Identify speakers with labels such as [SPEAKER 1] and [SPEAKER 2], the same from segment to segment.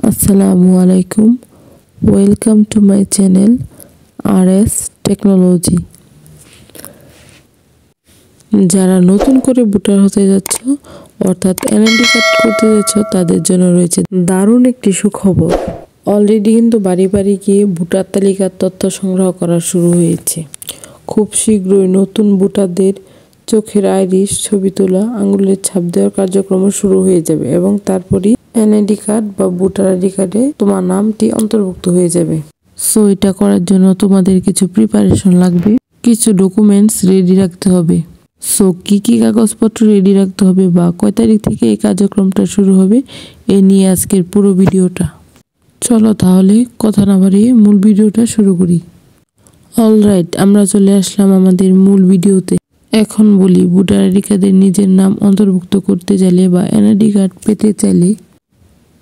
[SPEAKER 1] আসসালামু আলাইকুম, welcome to my channel RS technology. যারা নতুন করে ভোটার হতে যাচ্ছ অর্থাৎ এনআইডি কার্ড করতে যাচ্ছ তাদের জন্য রয়েছে দারুণ একটি সুখবর। অলরেডি কিন্তু বাড়ি বাড়ি গিয়ে ভোটার তালিকার তথ্য সংগ্রহ করা শুরু হয়েছে। খুব শীঘ্রই নতুন ভোটারদের চোখের আইরিশ ছবি তোলা, আঙুলের ছাপ দেওয়ার কার্যক্রম শুরু হয়ে যাবে এবং তারপরই এনআইডি কার্ড বা ভোটার আইডি কার্ডে তোমার নামটি অন্তর্ভুক্ত হয়ে যাবে। সো এটা করার জন্য তোমাদের কিছু প্রিপারেশন লাগবে, কিছু ডকুমেন্টস রেডি রাখতে হবে। সো কি কি কাগজপত্র রেডি রাখতে হবে বা কয় তারিখ থেকে এই কার্যক্রমটা শুরু হবে এই নিয়ে আজকের পুরো ভিডিওটা। চলো তাহলে কথা না বাড়িয়ে মূল ভিডিওটা শুরু করি। অলরাইট, আমরা চলে আসলাম আমাদের মূল ভিডিওতে। এখন বলি, ভোটার আইডি কার্ডে নিজের নাম অন্তর্ভুক্ত করতে চাইলে বা এনআইডি কার্ড পেতে চাইলে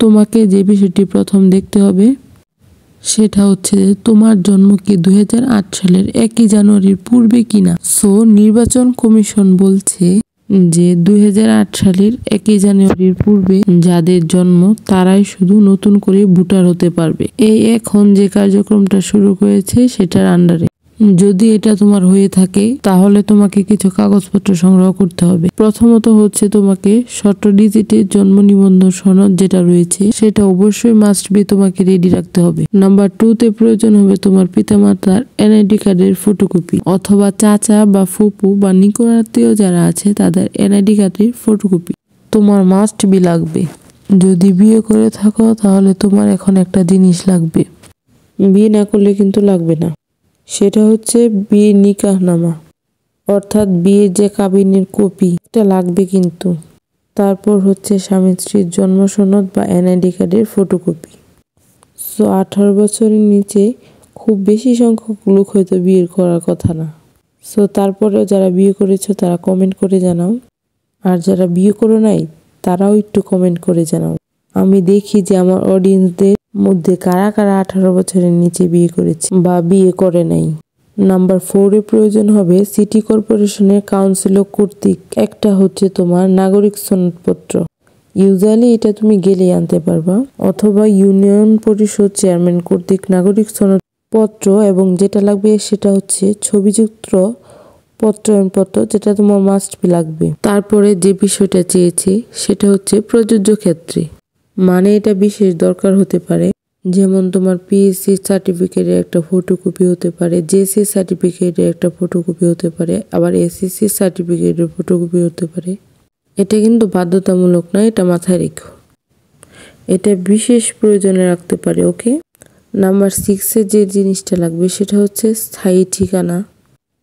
[SPEAKER 1] তোমাকে যে বিষয়টি প্রথম দেখতে হবে সেটা হচ্ছে যে তোমার জন্ম কি 2008 সালের 1 জানুয়ারির পূর্বে কিনা। সো নির্বাচন কমিশন বলছে যে 2008 সালের 1 জানুয়ারির পূর্বে যাদের জন্ম তারাই শুধু নতুন করে ভোটার হতে পারবে। এই এখন যে কার্যক্রমটা শুরু করেছে সেটার আন্ডারে যদি এটা তোমার হয়ে থাকে তাহলে তোমাকে কিছু কাগজপত্র সংগ্রহ করতে হবে। প্রথমত হচ্ছে তোমাকে 17 ডিজিটের জন্ম নিবন্ধন সনদ যেটা রয়েছে সেটা অবশ্যই মাস্ট বি তোমাকে রেডি রাখতে হবে। নাম্বার 2 তে প্রয়োজন হবে তোমার পিতামাতার এনআইডি কার্ডের ফটোকপি অথবা চাচা বা ফুপু বা নিকট আত্মীয় যারা আছে তাদের এনআইডি কার্ডের ফটোকপি তোমার মাস্ট বি লাগবে। যদি বিয়ে করে থাকো তাহলে তোমার এখন একটা জিনিস লাগবে, বিয়ে না করলে কিন্তু লাগবে না, সেটা হচ্ছে বিয়ে নিকাহনামা অর্থাৎ বিয়ের যে কাবিনের কপি এটা লাগবে কিন্তু। তারপর হচ্ছে স্বামী স্ত্রীর জন্ম সনদ বা এনআইডি কার্ডের ফটোকপি। সো 18 বছরের নিচে খুব বেশি সংখ্যক লোক হয়তো বিয়ে করার কথা না। সো তারপরেও যারা বিয়ে করেছো তারা কমেন্ট করে জানাও, আর যারা বিয়ে করো নাই তারাও একটু কমেন্ট করে জানাও। আমি দেখি যে আমার অডিয়েন্সদের মধ্যে কারা কারা 18 বছরের নিচে বিয়ে করেছে বা বিয়ে করে নাই। নাম্বার 4 এ প্রয়োজন হবে সিটি কর্পোরেশনের কাউন্সিলর কর্তৃক একটা হচ্ছে তোমার নাগরিক সনদপত্র। ইউজুয়ালি এটা তুমি গেলেই আনতে পারবা, অথবা ইউনিয়ন পরিষদ চেয়ারম্যান কর্তৃক নাগরিক সনদপত্র, এবং যেটা লাগবে সেটা হচ্ছে ছবিযুক্ত প্রত্যয়নপত্র, যেটা তোমার মাস্ট বি লাগবে। তারপরে যে বিষয়টা চেয়েছি সেটা হচ্ছে প্রযোজ্য ক্ষেত্রে, মানে এটা বিশেষ দরকার হতে পারে। যেমন তোমার পিএসসি সার্টিফিকেটের একটা ফটোকপি হতে পারে, জেসি সার্টিফিকেটের একটা ফটোকপি হতে পারে, আবার এসএসসি সার্টিফিকেটের ফটোকপি হতে পারে। এটা কিন্তু বাধ্যতামূলক না, এটা মাথায় রেখো, এটা বিশেষ প্রয়োজনে রাখতে পারে। ওকে। নাম্বার 6 এ যে জিনিসটা লাগবে সেটা হচ্ছে স্থায়ী ঠিকানা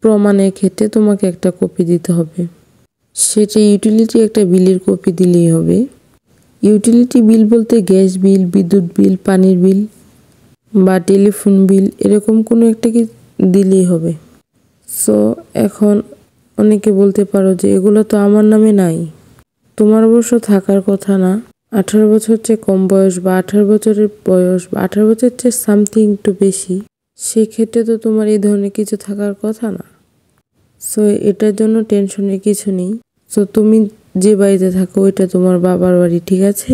[SPEAKER 1] প্রমাণের ক্ষেত্রে তোমাকে একটা কপি দিতে হবে। সেটা ইউটিলিটি একটা বিলের কপি দিলেই হবে। ইউটিলিটি বিল বলতে গ্যাস বিল, বিদ্যুৎ বিল, পানির বিল বা টেলিফোন বিল এরকম কোনো একটা কি দিলেই হবে। সো এখন অনেকে বলতে পারো যে এগুলো তো আমার নামে নাই। তোমার অবশ্য থাকার কথা না। 18 বছর চেয়ে কম বয়স বা 18 বছরের বয়স বা 18 বছর চেয়ে সামথিং একটু বেশি, সেক্ষেত্রে তো তোমার এই ধরনের কিছু থাকার কথা না। সো এটার জন্য টেনশনের কিছু নেই। সো তুমি যে বাড়িতে থাকো ওইটা তোমার বাবার বাড়ি, ঠিক আছে?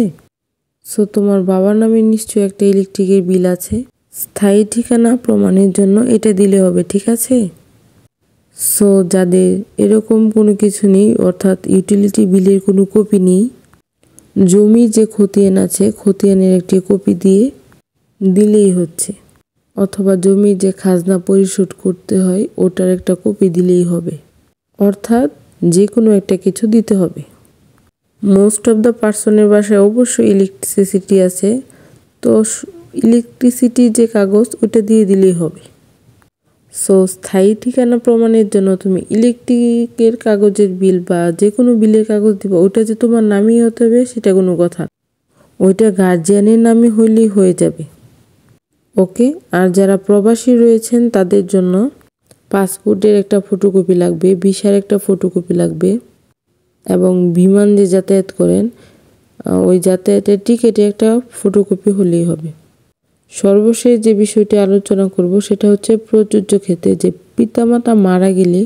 [SPEAKER 1] সো তোমার বাবার নামে নিশ্চয়ই একটা ইলেকট্রিকের বিল আছে। স্থায়ী ঠিকানা প্রমাণের জন্য এটা দিলে হবে, ঠিক আছে? সো যাদের এরকম কোনো কিছু নেই, অর্থাৎ ইউটিলিটি বিলের কোনো কপি নেই, জমির যে খতিয়ান আছে খতিয়ানের একটি কপি দিয়ে দিলেই হচ্ছে, অথবা জমির যে খাজনা পরিশোধ করতে হয় ওটার একটা কপি দিলেই হবে। অর্থাৎ যে কোনো একটা কিছু দিতে হবে। মোস্ট অফ দ্য পার্সনের বাসায় অবশ্যই ইলেকট্রিসিটি আছে, তো ইলেকট্রিসিটির যে কাগজ ওটা দিয়ে দিলেই হবে। সো স্থায়ী ঠিকানা প্রমাণের জন্য তুমি ইলেকট্রিকের কাগজের বিল বা যে কোনো বিলের কাগজ দিবা, ওটা যে তোমার নামেই হতে হবে সেটা কোনো কথা, ওইটা গার্জিয়ানের নামে হইলেই হয়ে যাবে। ওকে। আর যারা প্রবাসী রয়েছেন তাদের জন্য পাসপোর্টের একটা ফটোকপি লাগবে, ভিসার একটা ফটোকপি লাগবে, এবং বিমান যে যাতায়াত করেন ওই যাতায়াতের টিকিটে একটা ফটোকপি হলেই হবে। সর্বশেষ যে বিষয়টি আলোচনা করব সেটা হচ্ছে প্রযোজ্য ক্ষেত্রে, যে পিতামাতা মারা গেলে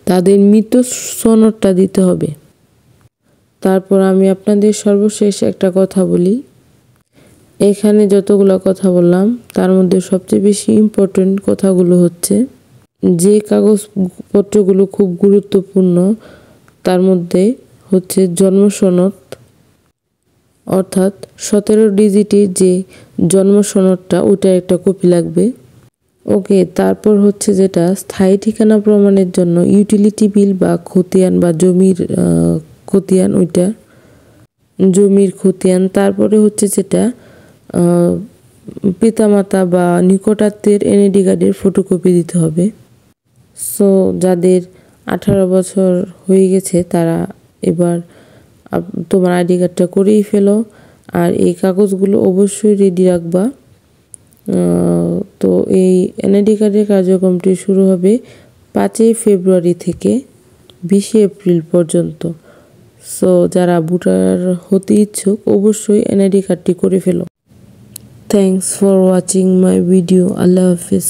[SPEAKER 1] তাদের মৃত্যু সনদটা দিতে হবে। তারপর আমি আপনাদের সর্বশেষ একটা কথা বলি, এখানে যতগুলো কথা বললাম তার মধ্যে সবচেয়ে বেশি ইম্পর্টেন্ট কথাগুলো হচ্ছে যে কাগজপত্রগুলো খুব গুরুত্বপূর্ণ তার মধ্যে হচ্ছে জন্ম সনদ, অর্থাৎ 17 ডিজিটের যে জন্ম সনদটা ওটার একটা কপি লাগবে। ওকে, তারপর হচ্ছে যেটা স্থায়ী ঠিকানা প্রমাণের জন্য ইউটিলিটি বিল বা খতিয়ান বা জমির খতিয়ান, ওইটা জমির খতিয়ান। তারপরে হচ্ছে যেটা পিতামাতা বা নিকটাত্মীয়ের এনআইডি কার্ডের ফটোকপি দিতে হবে। সো যাদের 18 বছর হয়ে গেছে তারা এবার তোমার আইডি কার্ডটা করেই ফেলো। আর এই কাগজগুলো অবশ্যই রেডি রাখবা। তো এই এনআইডি কার্ডের কার্যক্রমটি শুরু হবে 5 ফেব্রুয়ারি থেকে 20 এপ্রিল পর্যন্ত। সো যারা ভোটার হতে ইচ্ছুক অবশ্যই এনআইডি কার্ডটি করে ফেলো। Thanks for watching my video. আল্লাহ হাফিজ।